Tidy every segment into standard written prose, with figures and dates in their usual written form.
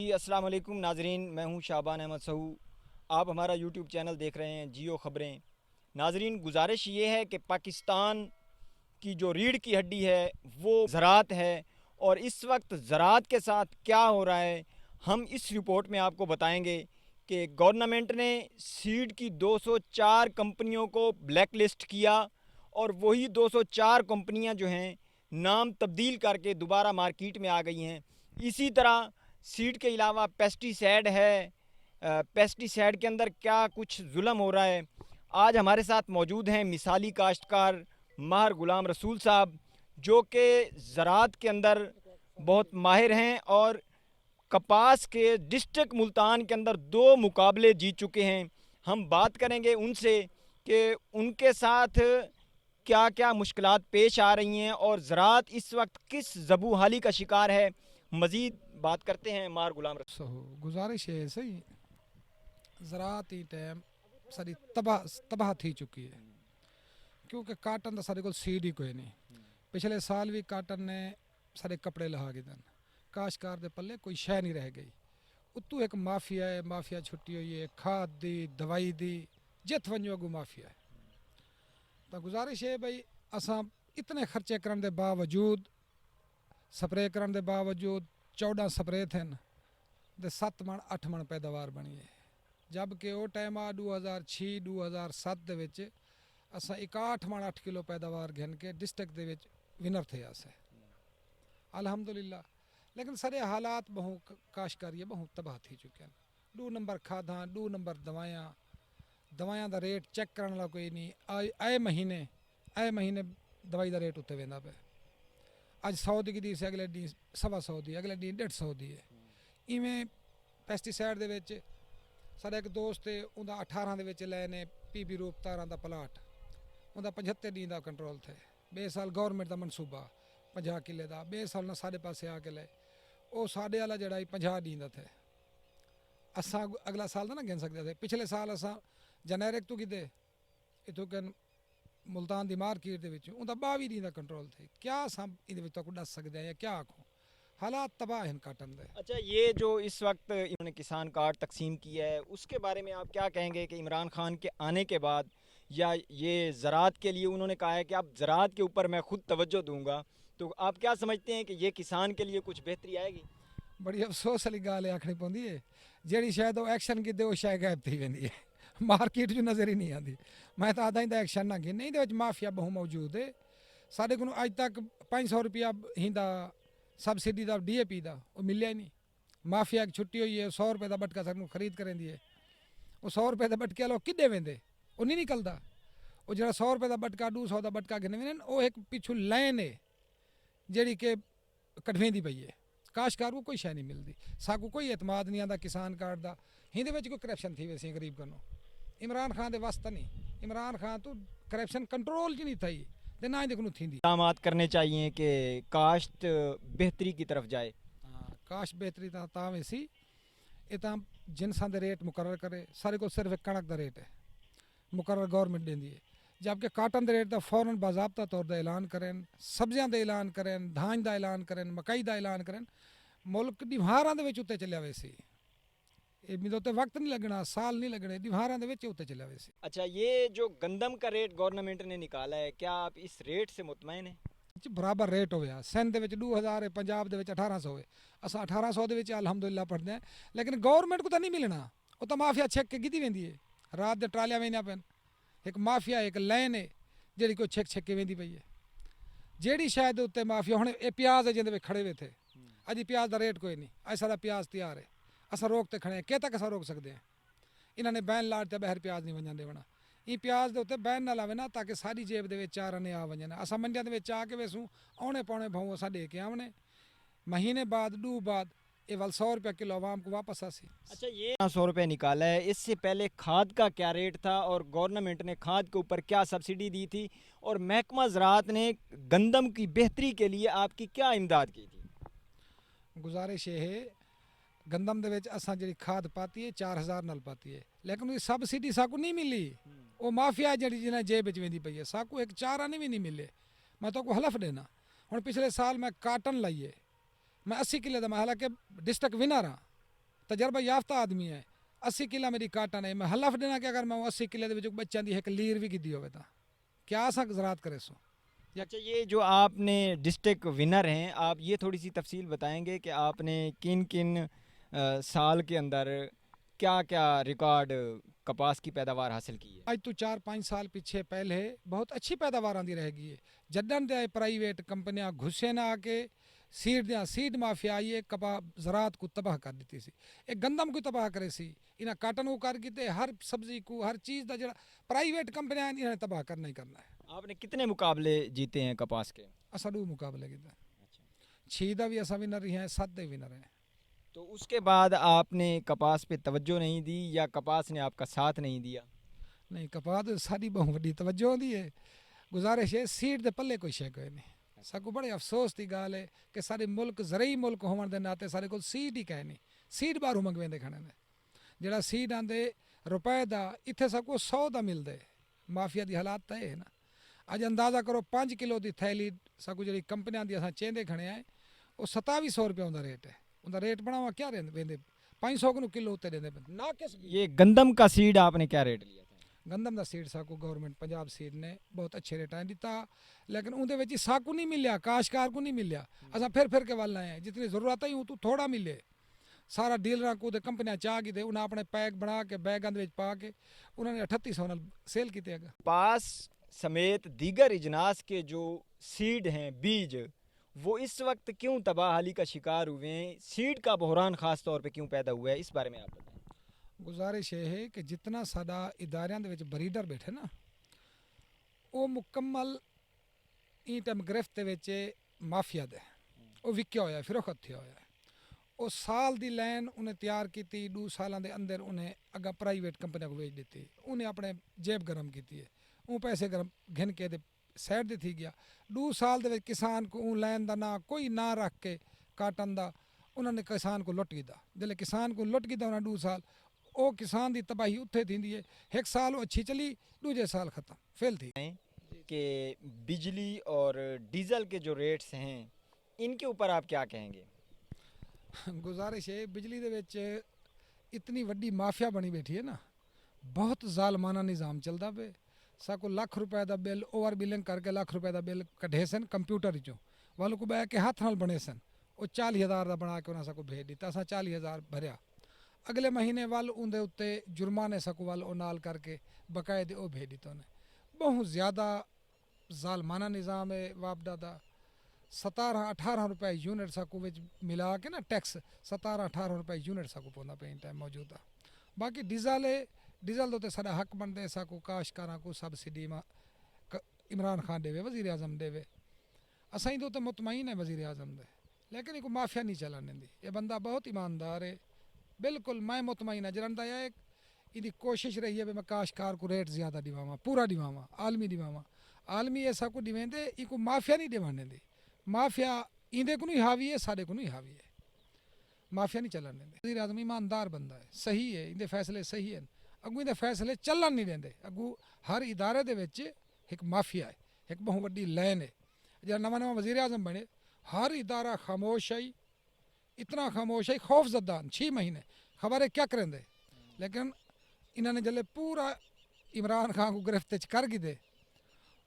जी अस्सलाम वालेकुम नाजरीन, मैं हूं शाबान अहमद सहू। आप हमारा यूट्यूब चैनल देख रहे हैं जियो ख़बरें। नाजरीन, गुजारिश ये है कि पाकिस्तान की जो रीढ़ की हड्डी है वो ज़राअत है, और इस वक्त ज़राअत के साथ क्या हो रहा है हम इस रिपोर्ट में आपको बताएंगे कि गवर्नमेंट ने सीड की 204 कंपनियों को ब्लैक लिस्ट किया, और वही 204 कंपनियां जो हैं नाम तब्दील करके दोबारा मार्केट में आ गई हैं। इसी तरह सीड के अलावा पेस्टिसाइड है, पेस्टिसाइड के अंदर क्या कुछ जुल्म हो रहा है। आज हमारे साथ मौजूद हैं मिसाली काश्तकार माहर गुलाम रसूल साहब, जो कि ज़राअत के अंदर बहुत माहिर हैं और कपास के डिस्ट्रिक्ट मुल्तान के अंदर 2 मुकाबले जीत चुके हैं। हम बात करेंगे उनसे कि उनके साथ क्या क्या मुश्किलात पेश आ रही हैं और ज़राअत इस वक्त किस ज़बू हाली का शिकार है। मज़ीद बात करते हैं मार गुलाम रसूल। सो गुजारिश है सही ज़राअती टाइम सारी तबाह तबाह थी चुकी है क्योंकि काटन तो सारे को सीड ही कोई नहीं। पिछले साल भी काटन ने सारे कपड़े लहा के दन काशकार दे पल्ले कोई शह नहीं रह गई। उतू एक माफिया है, माफिया छुट्टी हुई है, खाद दी दवाई दी जित वंजो अगू माफिया है। तो गुजारिश है भाई असा इतने खर्चे करने के बावजूद स्प्रे करने के बावजूद 14 स्प्रे थे ते 7 मन 8 मन पैदावार बनी है, जबकि वो टाइम आ 2006-2007 ਦੇ ਵਿੱਚ असा 61 मन 8 किलो पैदावार घन के डिस्ट्रिक्ट ਦੇ ਵਿੱਚ विनर थे आसे अल्हम्दुलिल्लाह। लेकिन सारे हालात बहु काशकारी बहु तबाह थी चुके हैं। 2 नंबर खादा, 2 नंबर दवायां, दवायां का रेट चेक करने वाला कोई नहीं। आए महीने दवाई का रेट उत्ते वेंदा पे। अज 100 की दी से अगले डी 125 दी, अगले डी 150 दी है। इवें ਪੈਸਟੀਸਾਈਡ ਦੇ ਵਿੱਚ ਸਾਡਾ ਇੱਕ ਦੋਸਤ ਹੈ, ਉਹਦਾ 18 ਦੇ ਵਿੱਚ ਲਏ ਨੇ ਪੀਬੀ ਰੂਪ ਤਾਰਾਂ ਦਾ ਪਲਾਟ, ਉਹਦਾ 75 ਡੀ ਦਾ ਕੰਟਰੋਲ ਥੇ। ਬੇ ਸਾਲ ਗਵਰਨਮੈਂਟ ਦਾ ਮਨਸੂਬਾ 50 ਕਿੱਲੇ ਦਾ, ਬੇ ਸਾਲ ਨਾ ਸਾਡੇ ਪਾਸੇ ਆ ਕੇ ਲਏ ਉਹ ਸਾਡੇ ਵਾਲਾ ਜਿਹੜਾ 50 ਡੀ ਦਾ ਥੇ। ਅਸਾਂ ਅਗਲਾ ਸਾਲ ਦਾ ਨਾ ਗਿਣ ਸਕਦੇ ਥੇ। ਪਿਛਲੇ ਸਾਲ ਅਸਾਂ ਜਨੈਰਿਕ ਤੋਂ ਕਿਤੇ ਇਥੋਂ ਕਿ ਮੁਲਤਾਨ ਦੀ ਮਾਰਕੀਟ ਦੇ ਵਿੱਚ ਉਹਦਾ 22 ਡੀ ਦਾ ਕੰਟਰੋਲ ਥੇ। ਕਿਆ ਅਸਾਂ ਇਹਦੇ ਵਿੱਚ ਤੱਕ ਦੱਸ ਸਕਦੇ ਆ ਜਾਂ ਕਿਆ ਆਖੋ, हालात तबाह हैं काटन दे। अच्छा, ये जो इस वक्त इन्होंने किसान कार्ड तकसीम किया है उसके बारे में आप क्या कहेंगे कि इमरान खान के आने के बाद, या ये ज़राअत के लिए उन्होंने कहा है कि अब ज़राअत के ऊपर मैं खुद तवज्जो दूंगा, तो आप क्या समझते हैं कि ये किसान के लिए कुछ बेहतरी आएगी? बड़ी अफसोस वाली गाल आखनी पौंदी है, जेड़ी शायद वो एक्शन की वो शायद गायब थी वेंदी है, मार्केट जो नज़र ही नहीं आती। मैं तो आदा ही एक्शन ना की नहीं दे माफिया बहु मौजूद है। साढ़े को अज तक 500 रुपया हिंदा सबसिडी का DAP का वो मिले ही नहीं। माफिया की छुट्टी हुई है, 100 रुपये का बटका सानू खरीद करें दी है। वो 100 रुपये का बटके लो किड्डे वेंदे वो नहीं निकलता। वो जो 100 रुपये का बटका 200 का बटका गिने वेंदे वो एक पिछू लाइन है जी कि कटवेंदी पई है। काशकार को कोई शह नहीं मिलती, साकू कोई एतमाद नहीं आता किसान कार्ड का। हिंदे में कोई करप्शन थी वैसे गरीब कनो इमरान खान के वास्ता नहीं। इमरान खान तो करप्शन कंट्रोल च नहीं थी ते ना ही देखो थी। इक़दामात करने चाहिए कि काश्त बेहतरी की तरफ जाए। काश बेहतरी ता वैसी ये तो जिनसा के रेट मुकर्रर करे। सारे को सिर्फ एक कणक का रेट है मुकर्रर गवर्नमेंट देंदी है, जबकि काटन के रेट का फौरन बाजाबता तौर पर ऐलान करें, सब्जियां का ऐलान करें, धान का ऐलान करें, मकई का ऐलान करें। मुल्क दिवारां दे विच उत्ते चलिया वैसी मेरे तो वक्त नहीं लगना, साल नहीं लगने, दिवारां दे विच उत्ते चलिया वैसी। अच्छा, ये जो गंदम का रेट गवर्नमेंट ने निकाला है, क्या आप इस रेट से मुतमईन हैं? बराबर रेट हो गया। सिंध दे विच 2000 है, पंजाब दे विच 1800 है। अस 1800 दे विच अलहमदुलिल्लाह पढ़ते हैं, लेकिन गवर्नमेंट को तो नहीं मिलना। वो तो माफिया छेक के गिदी वेंदी है, रात दे ट्रालियां वेंदियां पैन। एक माफिया एक लैन है जी कोई छेक के वेंदी पई है, जेड़ी शायद उत्ते माफिया हुण ये प्याज है जिंदे विच खड़े वे थे। अज प्याज का रेट कोई नहीं, अज सारा प्याज तैयार है, अस रोकते खड़े हैं। के तक अस रोक सकते हैं? इन्होंने बैन लाट बहर प्याज नहीं वजन देना। ये प्याज के उत्ते बैन ना लावे ना, ताकि सारी जेब के 4 आने आ वजन। असा मंडिया के आके वेसू औने पौने भाव असा दे के आवने, महीने बाद 2 बाद ये वाल 100 रुपया किलो आवाम को वापस आसी। अच्छा, ये 100 रुपये निकाला है, इससे पहले खाद का क्या रेट था और गवर्नमेंट ने खाद के ऊपर क्या सब्सिडी दी थी, और महकमा ज़राअत ने गंदम की बेहतरी के लिए आपकी क्या इमदाद की थी? गुजारिश ये है, गंदम दे विच असां जी खाद पाती है 4000 नाल पाती है, लेकिन वो सबसिडी साकू नहीं मिली। वो माफिया जी जिन्हें जेब विच वेंदी पई है, साकू एक 4 आने भी नहीं मिले। मैं तो को हलफ देना, हुण पिछले साल मैं काटन लाइए मैं 80 किले का, मैं हालांकि डिस्ट्रिक्ट विनर हाँ, تجربہ یافتہ آدمی ہے 80 ਕਿੱਲਾ ਮੇਰੀ ਕਾਟਨ ਹੈ ਮੈਂ ਹਲਫ ਦੇਣਾ ਕਿ ਅਗਰ ਮੈਂ 80 ਕਿੱਲੇ ਦੇ ਵਿੱਚ ਬੱਚਿਆਂ ਦੀ ਇੱਕ ਲੀਰ ਵੀ ਕੀਤੀ ਹੋਵੇ ਤਾਂ کیا سا زراعت کرے سو اچھا یہ جو آپ نے ڈسٹرکٹ ونر ہیں آپ یہ تھوڑی سی تفصیل بتائیں گے کہ آپ نے کن کن سال کے اندر کیا کیا ریکارڈ کپاس کی پیداوار حاصل کی ہے؟ اج تو 4-5 سال پیچھے پہلے بہت اچھی پیداوار آندی رہ گئی ہے جدن دے پرائیویٹ کمپنیاں گھسے نہ آ کے سیڈ مافیا آئی ہے کپا زراعت کو تباہ کر دیتی سی ایک گندم کو تباہ کرے سی انہیں کاٹن کو کر کیتے ہر سبزی کو ہر چیز دا جڑا پرائیویٹ کمپنیاں انہیں تباہ کرنا ہی کرنا ہے آپ نے کتنے مقابلے جیتے ہیں کپاس کے؟ اسا 2 مقابلے کیتے 6 دا بھی اسا ونر رہے ہیں 7 دے ونر ہیں تو اس کے بعد آپ نے کپاس پہ توجہ نہیں دی یا کپاس نے آپ کا ساتھ نہیں دیا؟ نہیں کپاس ساری بہت وڈی توجہ ہوندی ہے گزارش ہے سیڈ دے پلے کوئی شے کوئی نہیں ساکو بڑے افسوس دی گال ہے کہ سارے ملک زرعی ملک ہون دے ناتے سارے کول سیڈ ہی کہے نہیں سیڈ باہروں منگویندے کھڑے نے جڑا سیڈ آندے روپے دا ایتھے ساکو 100 دا ملدے مافیا دی حالات تے ہے نا اج اندازہ کرو 5 کلو دی تھیلی ساکو جڑی کمپنیاں دی اساں چیندے کھڑے ہیں وہ 2700 روپے اوندا ریٹ ہے اوندا ریٹ بناوا کیا ویندے 500 کو کلو تے دیندے نہ کس یہ گندم کا سیڈ آپ نے کیا ریٹ لیا تھا؟ گندم دا سیڈ ساکو گورنمنٹ پنجاب سیڈ نے بہت اچھے ریٹ دیتا لیکن اون دے وچ ساکو نہیں ملیا کاشتکار کو نہیں ملیا اساں پھر کے ول آئے ہیں جتنی ضرورت ہے اون تو تھوڑا ملے سارا ڈیلراں کو تے کمپنیاں چاہ کی تے انہاں اپنے پیک بنا کے بیگاں دے وچ پا کے انہوں نے 3800 نال سیل کیتے اگا کپاس سمیت دیگر اجناس کے جو سیڈ ہیں بیج وہ اس وقت کیوں تباہ حالی کا شکار ہوئے ہیں؟ سیڈ کا بحران خاص طور پہ کیوں پیدا ہوا ہے اس بارے میں آپ بتائیں۔ گزارش یہ ہے کہ جتنا ساڈا اداریاں دے وچ بریڈر بیٹھے نا وہ مکمل این ٹائم گرفت دے وچ مافیا دے وہ وکیا ہویا ہے فروخت تھیا ہویا ہے وہ سال دی لین انہیں تیار کیتی 2 سالاں دے اندر انہیں اگا پرائیویٹ کمپنیاں کو بیچ دیتی انہیں اپنے جیب گرم کیتی ہے اون پیسے گرم گھن کے دے سائڈ دے تھی گیا 2 سال دے وچ کسان کو اون لین دا نہ کوئی نہ رکھ کے کاٹن دا انہوں نے کسان کو لٹ گیا جلے کسان کو لٹ گیا انہیں 2 سال او کسان دی تباہی اتھے تھیندی ہے 1 سال وہ اچھی چلی دوجے سال ختم فیل تھی کہ بجلی اور ڈیزل کے جو ریٹس ہیں ان کے اوپر آپ کیا کہیں گے؟ گزارش ہے بجلی دے وچ اتنی وڈی مافیا بنی بیٹھی ہے نا بہت ظالمانہ نظام چلدا پے ساکو لاکھ روپے دا بل اوور بلنگ کر کے لاکھ روپے دا بل کڈھے سن کمپیوٹر چوں والو کو بہ کے ہاتھ نال بنے سن وہ 40,000 دا بنا کے انہاں ساکو بھیج دیتا اساں 40,000 بھریا اگلے مہینے وال اون دے اوتے جرمانے ساکو وال او نال کر کے باقاعدے او بھیج دیتا انہیں بہت زیادہ ظالمانہ نظام ہے وابڈا دا 17-18 روپے یونٹ ساکو وچ ملا کے نا ٹیکس 17-18 روپے یونٹ ساکو پوندا پہ ان ٹائم موجودہ باقی ڈیزل ہے ڈیزل دو تے ساڈا حق بنتے ساکو کاشتکاراں کو سبسڈی عمران خان دے وزیر اعظم دے اساں دو تے مطمئن ہے وزیر اعظم دے لیکن ایک مافیا نہیں چلانے دی یہ بندہ بہت ایماندار ہے بالکل میں مطمئن ہے جرن دا ایک ایدی کوشش رہی ہے میں کاشتکار کو ریٹ زیادہ دیواواں پورا دیواواں عالمی دیواواں عالمی ایسا کو دیویندے ایکو مافیا نہیں دیوانے دی مافیا ایندے کو نہیں حاوی ہے ساڈے کو نہیں حاوی ہے مافیا نہیں چلانے دے وزیر اعظم ایماندار بندہ ہے صحیح ہے ایندے فیصلے صحیح ہیں اگوں ایندے فیصلے چلن نہیں دیندے اگوں ہر ادارے دے وچ ایک مافیا ہے ایک بہت وڈی لین ہے جب نواں وزیر اعظم بنے ہر ادارہ خاموش ہے اتنا خاموش ہے خوف زدہ 6 مہینے خبر ہے کیا کریں دے لیکن انہوں نے جلے پورا عمران خان کو گرفت کر گئی دے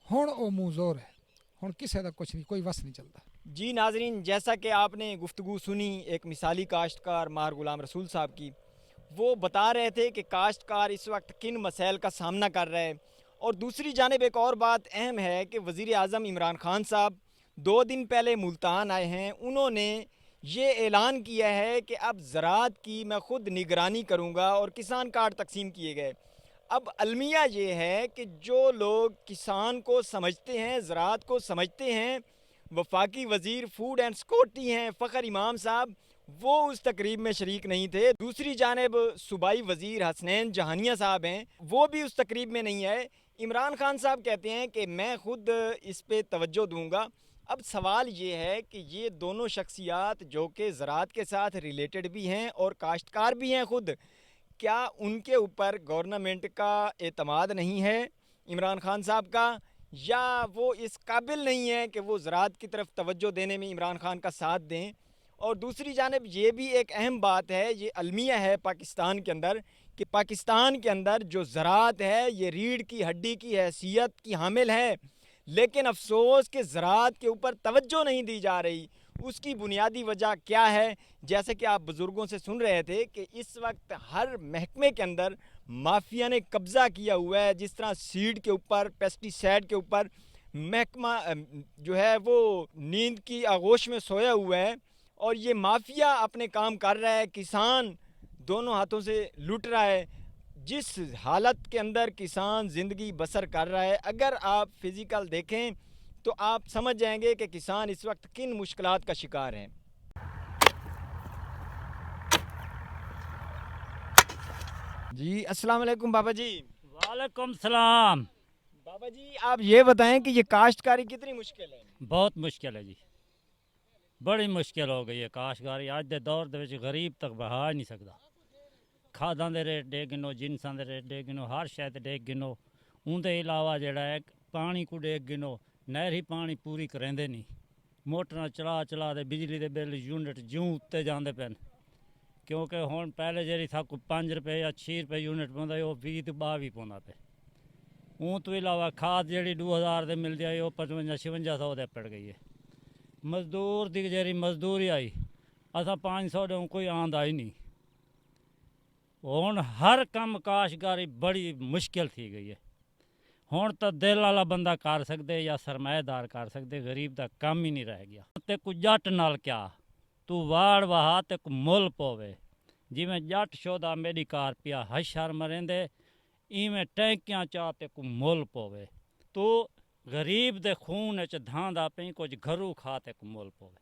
ہن او منہ زور ہے ہن کسے دا کچھ نہیں کوئی وس نہیں چلتا۔ جی ناظرین جیسا کہ آپ نے گفتگو سنی ایک مثالی کاشتکار ماہر غلام رسول صاحب کی وہ بتا رہے تھے کہ کاشتکار اس وقت کن مسائل کا سامنا کر رہے ہیں اور دوسری جانب ایک اور بات اہم ہے کہ وزیر اعظم عمران خان صاحب 2 دن پہلے ملتان آئے ہیں انہوں نے یہ اعلان کیا ہے کہ اب زراعت کی میں خود نگرانی کروں گا اور کسان کارڈ تقسیم کیے گئے۔ اب المیہ یہ ہے کہ جو لوگ کسان کو سمجھتے ہیں زراعت کو سمجھتے ہیں وفاقی وزیر فوڈ اینڈ سکیورٹی ہیں فخر امام صاحب وہ اس تقریب میں شریک نہیں تھے، دوسری جانب صوبائی وزیر حسنین جہانیہ صاحب ہیں وہ بھی اس تقریب میں نہیں آئے۔ عمران خان صاحب کہتے ہیں کہ میں خود اس پہ توجہ دوں گا۔ اب سوال یہ ہے کہ یہ دونوں شخصیات جو کہ زراعت کے ساتھ ریلیٹڈ بھی ہیں اور کاشتکار بھی ہیں خود، کیا ان کے اوپر گورنمنٹ کا اعتماد نہیں ہے عمران خان صاحب کا، یا وہ اس قابل نہیں ہے کہ وہ زراعت کی طرف توجہ دینے میں عمران خان کا ساتھ دیں؟ اور دوسری جانب یہ بھی ایک اہم بات ہے، یہ المیہ ہے پاکستان کے اندر، کہ پاکستان کے اندر جو زراعت ہے یہ ریڑھ کی ہڈی کی حیثیت کی حامل ہے، لیکن افسوس کہ زراعت کے اوپر توجہ نہیں دی جا رہی۔ اس کی بنیادی وجہ کیا ہے؟ جیسے کہ آپ بزرگوں سے سن رہے تھے کہ اس وقت ہر محکمے کے اندر مافیا نے قبضہ کیا ہوا ہے، جس طرح سیڈ کے اوپر، پیسٹی سائڈ کے اوپر محکمہ جو ہے وہ نیند کی آغوش میں سویا ہوا ہے، اور یہ مافیا اپنے کام کر رہا ہے، کسان دونوں ہاتھوں سے لوٹ رہا ہے۔ جس حالت کے اندر کسان زندگی بسر کر رہا ہے، اگر آپ فزیکل دیکھیں تو آپ سمجھ جائیں گے کہ کسان اس وقت کن مشکلات کا شکار ہیں۔ جی السلام علیکم بابا جی۔ وعلیکم السلام۔ بابا جی آپ یہ بتائیں کہ یہ کاشتکاری کتنی مشکل ہے؟ بہت مشکل ہے جی، بڑی مشکل ہو گئی ہے کاشتکاری۔ اج دے دور دے وچ غریب تک بہا نہیں سکدا۔ کھاداں دے ریٹ ڈے گنو، جنساں دے ریٹ ڈے گنو، ہر شے تے ڈے گنو۔ اون دے علاوہ جڑا ہے پانی کو ڈے گنو، نہری پانی پوری کریندے نہیں۔ موٹراں چلا چلا دے بجلی دے بل یونٹ جوں اتے جاندے پین، کیونکہ ہن پہلے جڑی تھا کو 5 روپے یا 6 روپے یونٹ پوندا او 20 تے 22 پوندا پے۔ اون تو علاوہ کھاد جڑی 2000 دے مل جائے وہ 55-5600 دے پڑ گئی ہے۔ مزدور دی جڑی مزدوری آئی اساں 500 دے کوئی آندا ہی نہیں۔ ہن ہر کم کاشتکاری بڑی مشکل تھی گئی ہے۔ ہن تو دل والا بندہ کر سکدے یا سرمایہ دار کر سکدے، غریب دا کام ہی نہیں رہ گیا۔ تے کو جٹ نال کیا تو واڑ وہا تے کو مل پوے، جویں جٹ شودا میری کار پیا ہشر مرندے ایویں ٹینکیاں چاہ تے کو مل پوے۔ تو غریب دے خون وچ دھاندا پئی کچھ گھرو کھا تے کو مل پوے۔